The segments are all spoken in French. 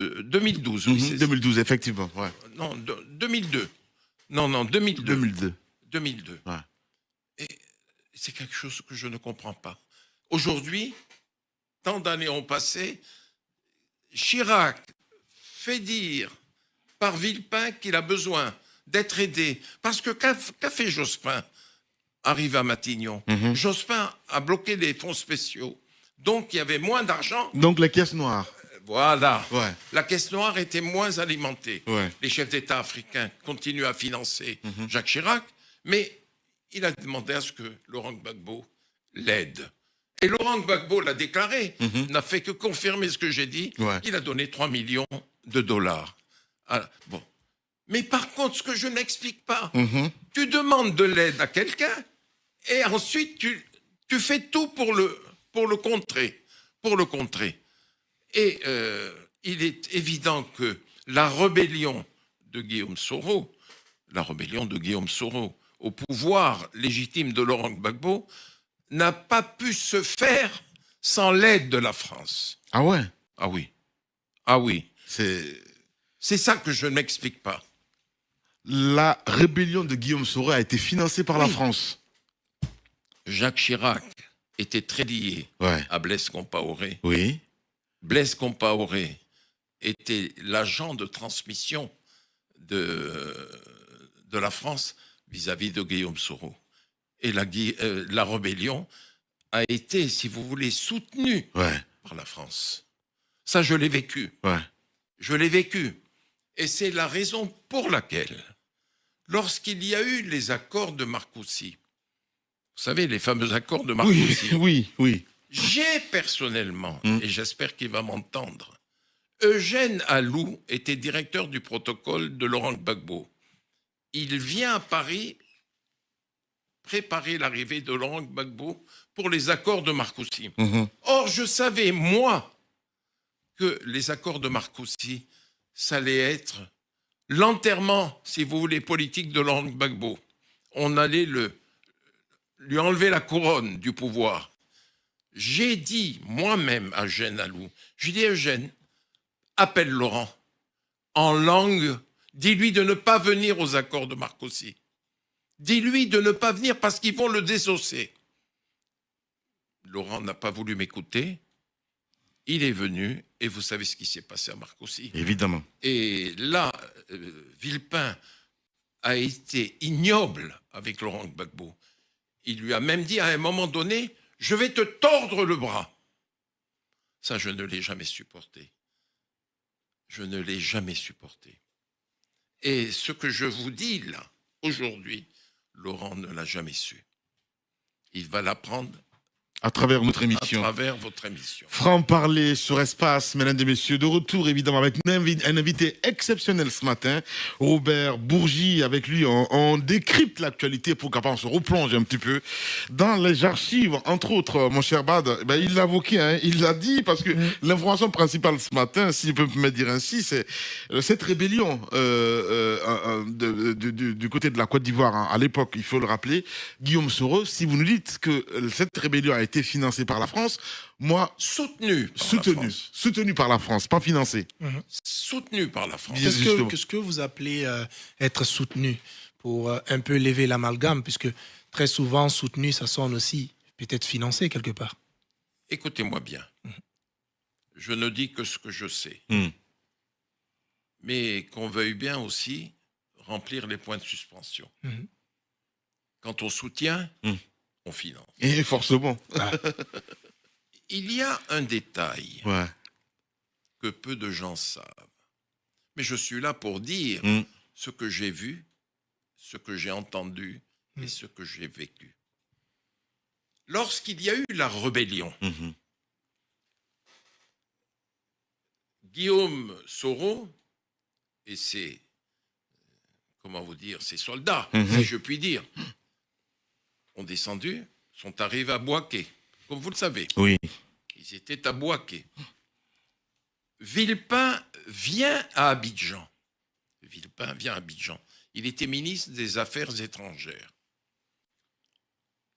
2012, oui, c'est ça. 2012, effectivement. Ouais. Non, 2002. Non, non, 2002. 2002. 2002. Ouais. Et c'est quelque chose que je ne comprends pas. Aujourd'hui, tant d'années ont passé, Chirac fait dire par Villepin qu'il a besoin d'être aidé. Parce que qu'a fait Jospin arrivé à Matignon? Jospin a bloqué les fonds spéciaux. Donc il y avait moins d'argent. Donc les caisses noires. Voilà. Ouais. La caisse noire était moins alimentée. Ouais. Les chefs d'État africains continuent à financer Jacques Chirac, mais il a demandé à ce que Laurent Gbagbo l'aide. Et Laurent Gbagbo l'a déclaré, n'a fait que confirmer ce que j'ai dit. Ouais. Il a donné 3 millions de dollars. Ah, bon. Mais par contre, ce que je n'explique pas, tu demandes de l'aide à quelqu'un et ensuite tu fais tout pour le contrer. Pour le contrer. Et il est évident que la rébellion de Guillaume Soro au pouvoir légitime de Laurent Gbagbo n'a pas pu se faire sans l'aide de la France. Ah ouais. Ah oui. Ah oui. C'est ça que je n'explique pas. la rébellion de Guillaume Soro a été financée par la Oui. France. Jacques Chirac était très lié à Blaise Compaoré. Oui. Blaise Compaoré était l'agent de transmission de la France vis-à-vis de Guillaume Soro. Et la rébellion a été, si vous voulez, soutenue par la France. Ça, je l'ai vécu. Ouais. Je l'ai vécu. Et c'est la raison pour laquelle, lorsqu'il y a eu les accords de Marcoussis, vous savez, les fameux accords de Marcoussis, Oui. j'ai personnellement, et j'espère qu'il va m'entendre, Eugène Alou était directeur du protocole de Laurent Gbagbo. Il vient à Paris préparer l'arrivée de Laurent Gbagbo pour les accords de Marcoussis. Or, je savais, moi, que les accords de Marcoussis, ça allait être l'enterrement, si vous voulez, politique de Laurent Gbagbo. On allait lui enlever la couronne du pouvoir. J'ai dit moi-même à Eugène Alou, j'ai dit Eugène, appelle Laurent en langue, dis-lui de ne pas venir aux accords de Marcoussis. Dis-lui de ne pas venir parce qu'ils vont le désosser. Laurent n'a pas voulu m'écouter. Il est venu et vous savez ce qui s'est passé à Marcoussis. Évidemment. Et là, Villepin a été ignoble avec Laurent Gbagbo. Il lui a même dit à un moment donné, je vais te tordre le bras. Ça, je ne l'ai jamais supporté. Je ne l'ai jamais supporté. Et ce que je vous dis là, aujourd'hui, Laurent ne l'a jamais su. Il va l'apprendre À travers notre émission. à travers votre émission. Franc-parler sur Espace, mesdames et messieurs, de retour évidemment avec un invité exceptionnel ce matin, Robert Bourgi. Avec lui, on décrypte l'actualité pour qu'on se replonge un petit peu dans les archives. Entre autres, mon cher Bad, il l'a évoqué, hein, il l'a dit, parce que l'information principale ce matin, si je peux me dire ainsi, c'est cette rébellion du côté de la Côte d'Ivoire, hein, à l'époque, il faut le rappeler. Guillaume Soro, si vous nous dites que cette rébellion a été financée par la France, moi... Soutenu par la France, pas financé. Soutenu par la France. Qu'est-ce que vous appelez être soutenu pour un peu lever l'amalgame, puisque très souvent soutenu, ça sonne aussi peut-être financé quelque part. Écoutez-moi bien. Je ne dis que ce que je sais. Mais qu'on veuille bien aussi remplir les points de suspension. Quand on soutient, on finance. Et forcément. Il y a un détail que peu de gens savent. Mais je suis là pour dire ce que j'ai vu, ce que j'ai entendu et ce que j'ai vécu. Lorsqu'il y a eu la rébellion, Guillaume Soro et ses, ses soldats, si je puis dire, ont descendu, sont arrivés à Bouaké, comme vous le savez. Oui. Ils étaient à Bouaké. Villepin vient à Abidjan. Il était ministre des Affaires étrangères.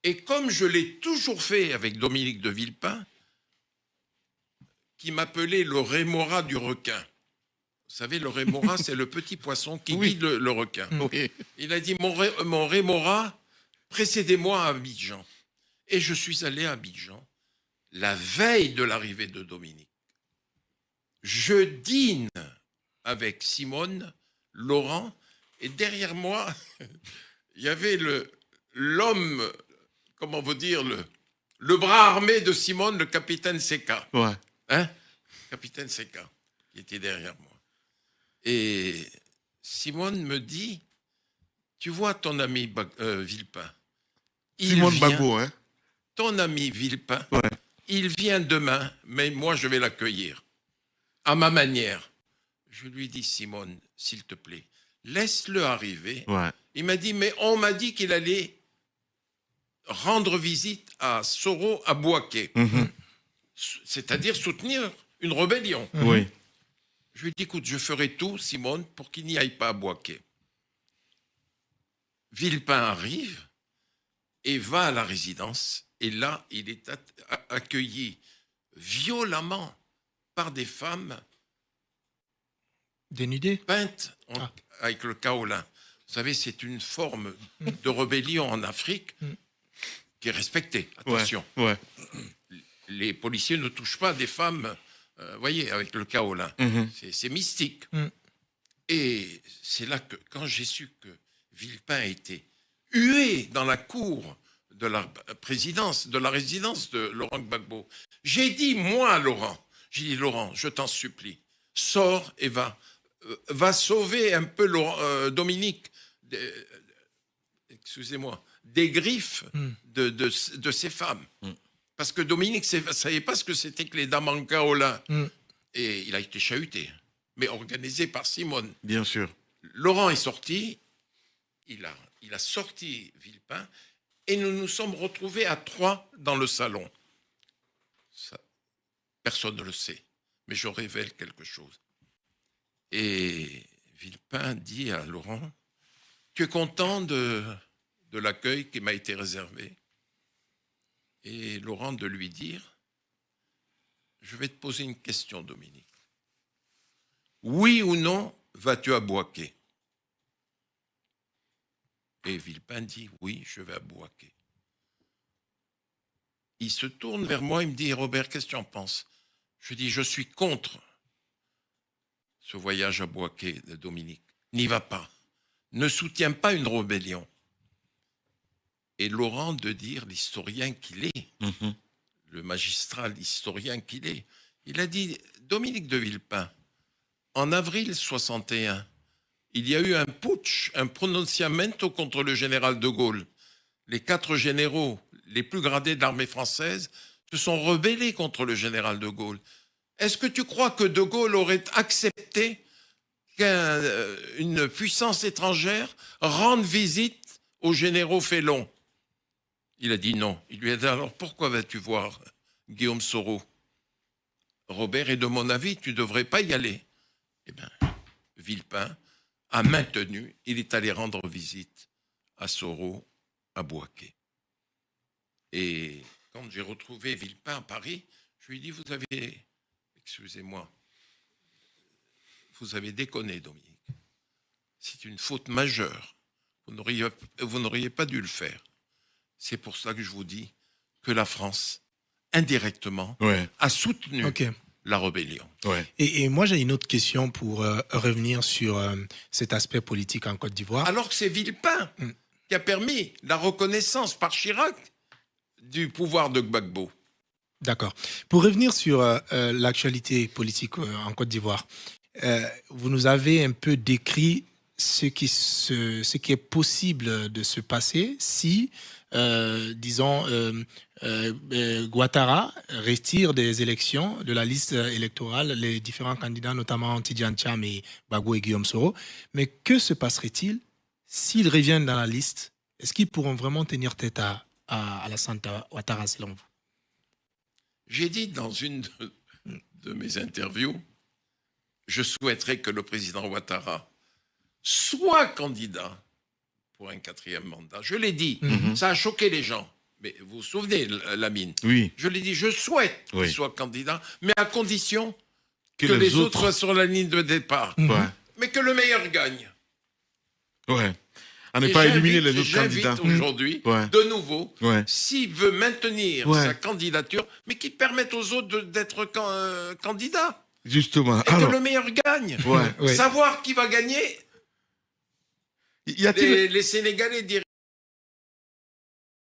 Et comme je l'ai toujours fait avec Dominique de Villepin, qui m'appelait le rémora du requin, Vous savez, le rémora, c'est le petit poisson qui Oui. guide le requin. Oui. Il a dit, mon rémora, précédez-moi à Abidjan. Et je suis allé à Abidjan la veille de l'arrivée de Dominique. Je dîne avec Simone, Laurent, et derrière moi, il y avait l'homme, comment vous dire, le bras armé de Simone, le capitaine Seka. Ouais. Hein? Capitaine Seka, qui était derrière moi. Et Simone me dit, tu vois ton ami Villepin, Simone Gbagbo, hein. ton ami Villepin, Ouais. il vient demain, mais moi je vais l'accueillir, à ma manière. Je lui dis, Simone, s'il te plaît, laisse-le arriver. Ouais. Il m'a dit, mais on m'a dit qu'il allait rendre visite à Soro, à Bouaké, c'est-à-dire soutenir une rébellion. Oui. Je lui ai dit, écoute, je ferai tout, Simone, pour qu'il n'y aille pas à Bouaké. Villepin arrive et va à la résidence. Et là, il est accueilli violemment par des femmes Dénudé. peintes avec le kaolin. Vous savez, c'est une forme de rébellion en Afrique qui est respectée. Attention. Ouais. Les policiers ne touchent pas des femmes, voyez, avec le kaolin. C'est mystique. Et c'est là que, quand j'ai su que Villepin était hué dans la cour de la présidence, de la résidence de Laurent Gbagbo, j'ai dit, moi, Laurent, je t'en supplie, sors et va sauver un peu Dominique, excusez-moi, des griffes de ces femmes. Parce que Dominique ne savait pas ce que c'était que les dames en kaolin. Et il a été chahuté, mais organisé par Simone. Bien sûr. Laurent est sorti, il a sorti Villepin, et nous nous sommes retrouvés à 3 dans le salon. Ça, personne ne le sait, mais je révèle quelque chose. Et Villepin dit à Laurent, tu es content de l'accueil qui m'a été réservé? Et Laurent de lui dire, je vais te poser une question, Dominique. Oui ou non, vas-tu à Bouaké? Et Villepin dit, oui, je vais à Bouaké. Il se tourne vers moi, il me dit, Robert, qu'est-ce que tu en penses? Je dis, je suis contre ce voyage à Bouaké de Dominique. N'y va pas. Ne soutiens pas une rébellion. Et Laurent de dire, l'historien qu'il est, le magistral historien qu'il est, il a dit, Dominique de Villepin, en avril 61, il y a eu un putsch, un pronunciamento contre le général de Gaulle. Les 4 généraux les plus gradés de l'armée française se sont rebellés contre le général de Gaulle. Est-ce que tu crois que de Gaulle aurait accepté qu'une puissance étrangère rende visite aux généraux félons? Il a dit non. Il lui a dit, alors pourquoi vas-tu voir Guillaume Soro? Robert est de mon avis, tu ne devrais pas y aller. Eh bien, Villepin a maintenu, il est allé rendre visite à Soro, à Bouaké. Et quand j'ai retrouvé Villepin à Paris, je lui ai dit, vous avez, excusez-moi, vous avez déconné, Dominique. C'est une faute majeure. Vous n'auriez pas dû le faire. C'est pour ça que je vous dis que la France, indirectement, a soutenu la rébellion. Et moi, j'ai une autre question pour revenir sur cet aspect politique en Côte d'Ivoire. Alors que c'est Villepin qui a permis la reconnaissance par Chirac du pouvoir de Gbagbo. D'accord. Pour revenir sur l'actualité politique en Côte d'Ivoire, vous nous avez un peu décrit ce qui est possible de se passer si, disons, Ouattara retire des élections de la liste électorale les différents candidats, notamment Tidjane Thiam et Gbagbo et Guillaume Soro. Mais que se passerait-il s'ils reviennent dans la liste? Est-ce qu'ils pourront vraiment tenir tête à Alassane Ouattara, selon vous? J'ai dit dans une de mes interviews, je souhaiterais que le président Ouattara soit candidat pour un 4e mandat. Je l'ai dit, ça a choqué les gens. Mais vous vous souvenez, Lamine? Oui. Je l'ai dit, je souhaite qu'il soit candidat, mais à condition que les autres soient sur la ligne de départ. Ouais. Mais que le meilleur gagne. Ouais. À ne Et pas éliminer les autres j'invite candidats. aujourd'hui, Ouais. de nouveau, Ouais. s'il veut maintenir Ouais. sa candidature, mais qu'il permette aux autres d'être candidats. Justement. Et Alors, que le meilleur gagne. ouais. Ouais. Savoir qui va gagner, Y a-t-il les Sénégalais diraient